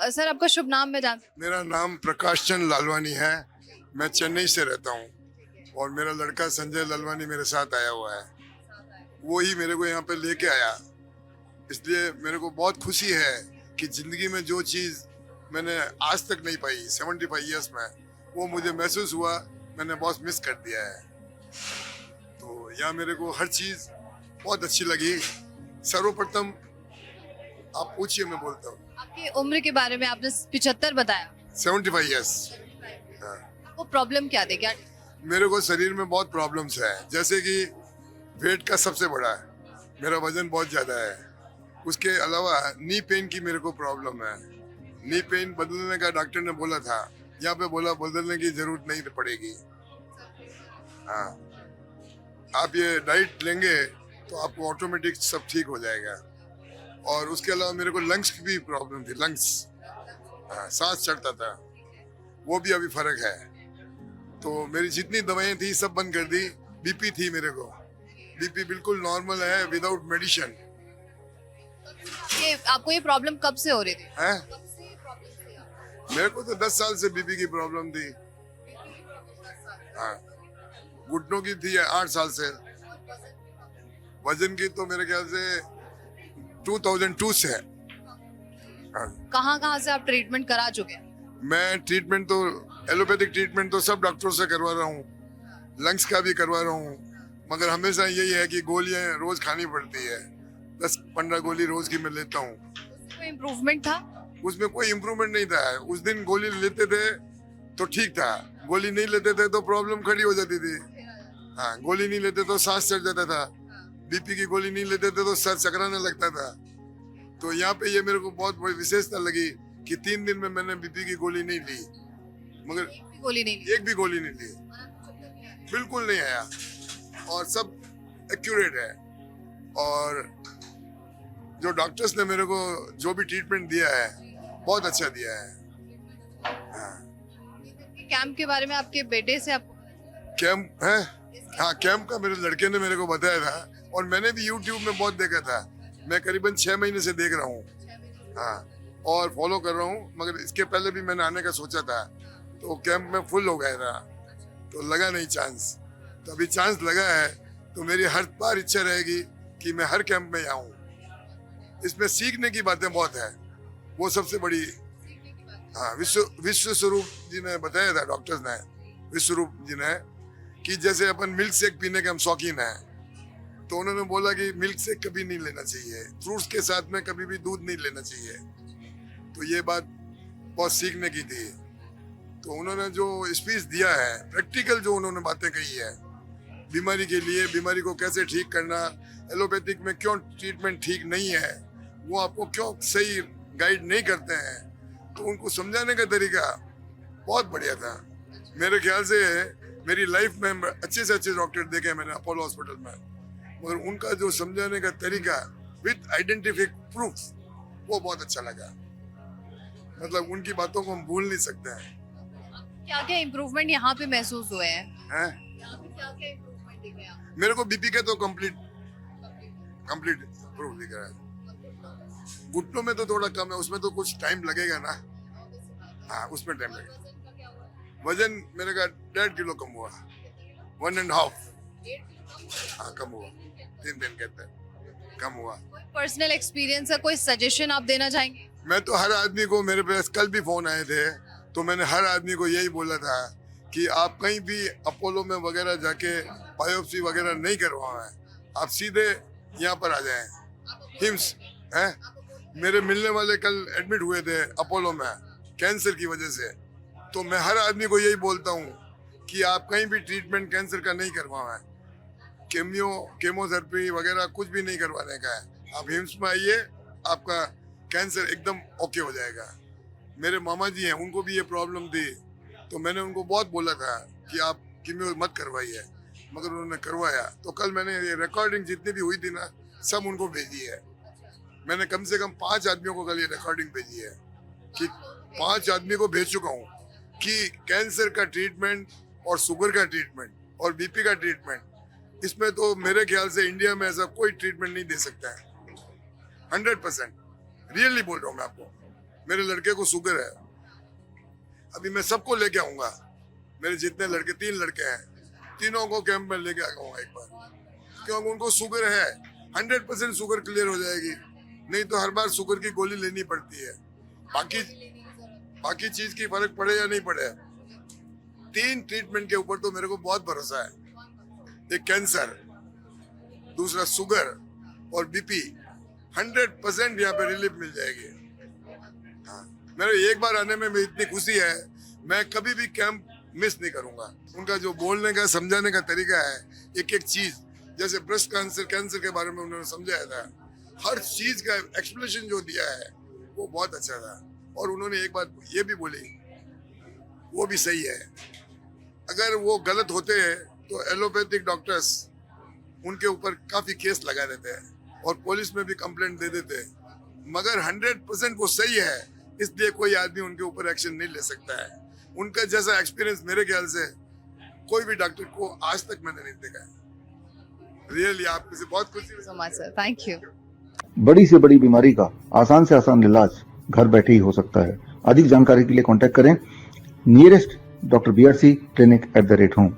Sir आपका शुभ नाम मैं जान। मेरा नाम प्रकाश चंद लालवानी है। मैं चेन्नई से रहता हूँ और मेरा लड़का संजय लालवानी मेरे साथ आया हुआ है। वो ही मेरे को यहाँ पे लेके आया, इसलिए मेरे को बहुत खुशी है कि जिंदगी में जो चीज़ मैंने आज तक नहीं पाई 75 ईयर्स में, वो मुझे महसूस हुआ मैंने बहुत मिस कर दिया है। तो यहाँ मेरे को हर चीज़ बहुत अच्छी लगी। सर्वप्रथम आप पूछिए, मैं बोलता हूँ। आपकी उम्र के बारे में आपने 75 बताया। 75 ईयर्स। वो प्रॉब्लम क्या थी क्या? मेरे को शरीर में बहुत प्रॉब्लम्स है, जैसे कि वेट का सबसे बड़ा है, मेरा वजन बहुत ज़्यादा है। उसके अलावा नी पेन की मेरे को प्रॉब्लम है। नी पेन बदलने का डॉक्टर ने बोला था, यहाँ पे बोला बदलने की जरूरत नहीं पड़ेगी। हाँ, आप ये डाइट लेंगे तो आपको ऑटोमेटिक सब ठीक हो जाएगा। और उसके अलावा मेरे को लंग्स की भी प्रॉब्लम थी, लंग्स, सांस चढ़ता था, वो भी अभी फर्क है। तो मेरी जितनी दवाएं थी सब बंद कर दी। बीपी थी मेरे को, बीपी बिल्कुल नॉर्मल है विदाउट मेडिसिन। ये आपको ये प्रॉब्लम कब से हो रही थी? है, मेरे को तो 10 साल से बीपी की प्रॉब्लम थी। हाँ, घुटनों की थी 8 साल से। वजन की तो मेरे ख्याल से 2002 से है। हाँ। कहाँ से आप ट्रीटमेंट करा चुके हैं? मैं ट्रीटमेंट तो एलोपैथिक ट्रीटमेंट तो सब डॉक्टरों से करवा रहा हूँ, लंग्स का भी करवा रहा हूँ, मगर हमेशा यही है कि गोलियां रोज खानी पड़ती है। 10-15 गोली रोज की मैं लेता हूँ। कोई इम्प्रूवमेंट था? उसमें कोई इम्प्रूवमेंट नहीं था। उस दिन गोली लेते थे तो ठीक था, गोली नहीं लेते थे तो प्रॉब्लम खड़ी हो जाती थी। हाँ, गोली नहीं लेते तो सांस चढ़ जाता था, बीपी की गोली नहीं लेते थे तो सर चकराने लगता था। तो यहाँ पे ये मेरे को बहुत बड़ी विशेषता लगी कि 3 दिन में मैंने बीपी की गोली नहीं ली, मगर गोली नहीं ली। एक भी गोली नहीं ली, बिल्कुल नहीं आया, और सब एक्यूरेट है। और जो डॉक्टर्स ने मेरे को जो भी ट्रीटमेंट दिया है बहुत अच्छा दिया है। कैंप के बारे में आपके बेटे से आपको? कैंप है, हाँ, कैंप का मेरे लड़के ने मेरे को बताया था और मैंने भी यूट्यूब में बहुत देखा था। मैं करीबन 6 महीने से देख रहा हूँ, हाँ, और फॉलो कर रहा हूँ। मगर इसके पहले भी मैंने आने का सोचा था, तो कैंप में फुल हो गया था, तो लगा नहीं चांस। तो अभी चांस लगा है, तो मेरी हर बार इच्छा रहेगी कि मैं हर कैंप में आऊँ। इसमें सीखने की बातें बहुत है, वो सबसे बड़ी। हाँ, विश्व स्वरूप जी ने बताया था, डॉक्टर्स ने, विश्वरूप जी ने, कि जैसे अपन मिल्क शेक पीने के हम शौकीन हैं, तो उन्होंने बोला कि मिल्क शेक कभी नहीं लेना चाहिए, फ्रूट्स के साथ में कभी भी दूध नहीं लेना चाहिए। तो ये बात बहुत सीखने की थी। तो उन्होंने जो स्पीच दिया है, प्रैक्टिकल जो उन्होंने बातें कही है बीमारी के लिए, बीमारी को कैसे ठीक करना, एलोपैथिक में क्यों ट्रीटमेंट ठीक नहीं है, वो आपको क्यों सही गाइड नहीं करते हैं, तो उनको समझाने का तरीका बहुत बढ़िया था। मेरे ख्याल से मेरी लाइफ में अच्छे से अच्छे डॉक्टर देखे मैंने अपोलो हॉस्पिटल में, मगर उनका जो समझाने का तरीका विद आइडेंटिफिक प्रूफ, वो बहुत अच्छा लगा। मतलब उनकी बातों को हम भूल नहीं सकते हैं। क्या क्या इम्प्रूवमेंट यहाँ पे महसूस हुए हैं? हैं? यहाँ पे क्या क्या इम्प्रूवमेंट दिख रहे हैं? मेरे को बीपी का तो कंप्लीट प्रूफ दिख रहा है। घुटनों में तो थोड़ा कम है, उसमें तो कुछ टाइम लगेगा ना। हाँ, उसमें टाइम लगेगा। वजन मेरे का 1.5 किलो कम हुआ, 1.5। हाँ, कम हुआ, 3 दिन के अंदर कम हुआ। पर्सनल एक्सपीरियंस है, कोई सजेशन आप देना चाहेंगे? मैं तो हर आदमी को, मेरे पास कल भी फोन आए थे, तो मैंने हर आदमी को यही बोला था कि आप कहीं भी अपोलो में वगैरह जाके बायोप्सी वगैरह नहीं करवाएं, आप सीधे यहाँ पर आ जाएं। हिम्स हैं, मेरे मिलने वाले कल एडमिट हुए थे अपोलो में कैंसर की वजह से। तो मैं हर आदमी को यही बोलता हूँ कि आप कहीं भी ट्रीटमेंट कैंसर का नहीं करवाएं, केमोथेरेपी वगैरह कुछ भी नहीं करवाने का है। आप हिम्स में आइए, आपका कैंसर एकदम ओके हो जाएगा। मेरे मामा जी हैं, उनको भी ये प्रॉब्लम थी, तो मैंने उनको बहुत बोला था कि आप कीमो मत करवाइए, मगर उन्होंने करवाया। तो कल मैंने ये रिकॉर्डिंग जितनी भी हुई थी ना, सब उनको भेजी है। मैंने कम से कम 5 आदमियों को कल ये रिकॉर्डिंग भेजी है, कि 5 आदमी को भेज चुका हूँ कि कैंसर का ट्रीटमेंट और शुगर का ट्रीटमेंट और बीपी का ट्रीटमेंट, इसमें तो मेरे ख्याल से इंडिया में ऐसा कोई ट्रीटमेंट नहीं दे सकता है। 100% रियली बोल रहा हूँ मैं आपको। मेरे लड़के को शुगर है, अभी मैं सबको लेके आऊंगा, मेरे जितने लड़के 3 लड़के हैं, तीनों को कैंप में लेके आऊंगा एक बार, क्योंकि उनको शुगर है। 100% शुगर क्लियर हो जाएगी, नहीं तो हर बार शुगर की गोली लेनी पड़ती है। बाकी चीज की फर्क पड़े या नहीं पड़े, 3 ट्रीटमेंट के ऊपर तो मेरे को बहुत भरोसा है। एक कैंसर, दूसरा शुगर और बीपी, 100% यहाँ पे रिलीफ मिल जाएगी। हाँ, मेरे एक बार आने में इतनी खुशी है, मैं कभी भी कैंप मिस नहीं करूंगा। उनका जो बोलने का समझाने का तरीका है, एक एक चीज, जैसे ब्रेस्ट कैंसर के बारे में उन्होंने समझाया था, हर चीज का एक्सप्लेनेशन जो दिया है वो बहुत अच्छा था। और उन्होंने एक बात ये भी बोली, वो भी सही है, अगर वो गलत होते हैं तो एलोपैथिक डॉक्टर्स उनके ऊपर काफी केस लगा देते हैं और पुलिस में भी कंप्लेंट दे देते हैं, मगर 100% वो सही है, इसलिए कोई आदमी उनके ऊपर एक्शन नहीं ले सकता है। उनका जैसा एक्सपीरियंस मेरे ख्याल से कोई भी डॉक्टर को आज तक मैंने नहीं देखा है। रियली आपसे बहुत खुशी so much sir, thank you. बड़ी से बड़ी बीमारी का आसान से आसान इलाज घर बैठे ही हो सकता है। अधिक जानकारी के लिए कांटेक्ट करें nearest doctor BRC clinic @ home.